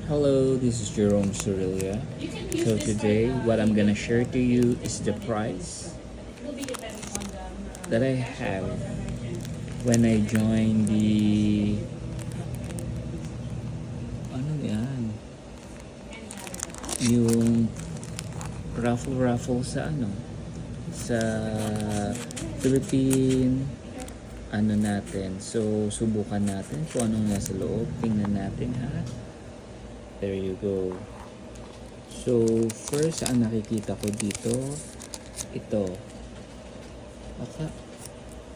Hello, this is Jerome Surilia. So today, what I'm gonna share to you is the price that I have when I joined the ano yan, yung raffle sa sa Philippine natin. So subukan natin kung anong nasa loob. Tingnan natin ha. There you go. So, first, ang nakikita ko dito, ito.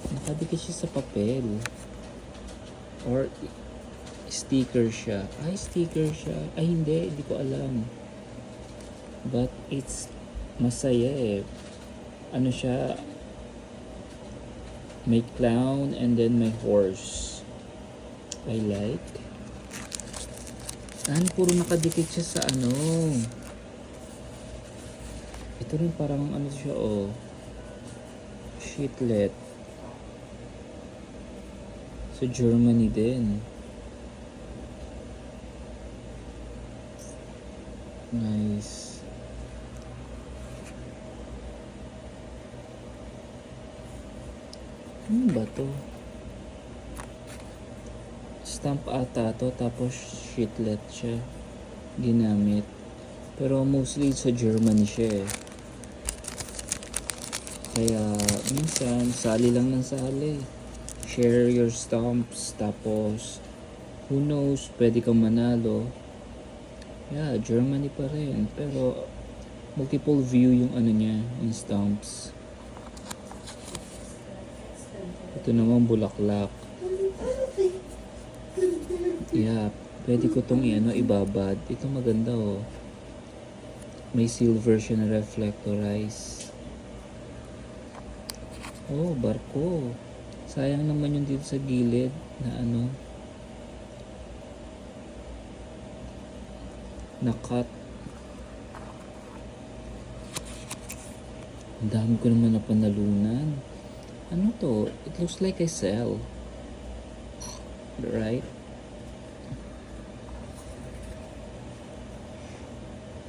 Nakadikit siya sa papel. Or, sticker siya. Sticker siya. Hindi ko alam. But, it's masaya eh. Ano siya, may clown and then may horse. I like. Puro nakadikit siya sa ito rin parang siya sheetlet sa Germany din. Nice. Ba to? Stamp ata to, tapos sheetlet siya ginamit, pero mostly sa Germany siya eh. Kaya minsan sali lang ng sali, share your stamps, tapos who knows, pwede kang manalo. Germany pa rin, pero multiple view yung niya, yung stamps. Ito naman bulaklak. Pwede ko tong ibabad. Ito maganda may silver siya na reflectorize. Barko. Sayang naman yung dito sa gilid na na cut. Ang dami ko naman na panalunan. To? It looks like a cell. Right?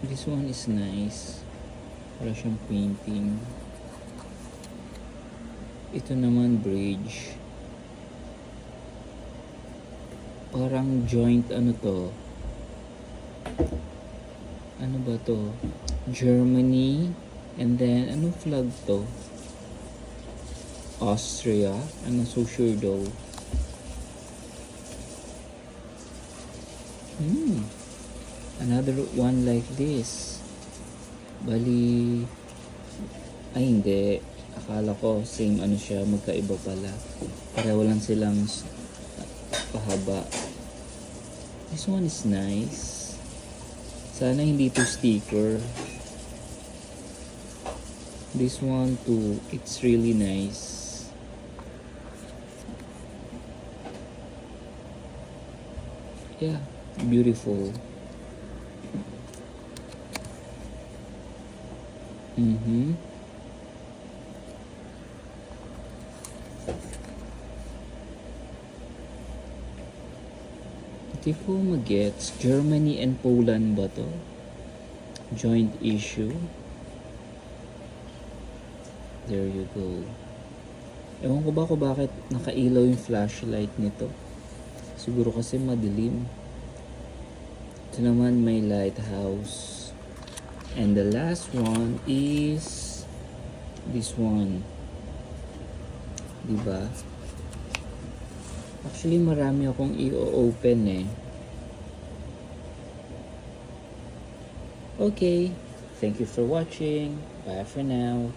This one is nice. Para siyang painting. Ito naman bridge. Parang joint to? Ano ba to? Germany. And then, anong flag to? Austria. I'm not so sure though. Another one like this. Bali, hindi. Akala ko same siya, magkaiba pala. Pareho lang silang pahaba. This one is nice. Sana hindi to sticker. This one too, it's really nice. Beautiful. Hindi ko magets. Germany and Poland ba to? Joint issue. There you go. Ewan ko ba kung bakit nakailaw yung flashlight nito. Siguro kasi madilim. Ito naman may lighthouse. And the last one is this one. Diba? Actually, marami akong i-open eh. Okay. Thank you for watching. Bye for now.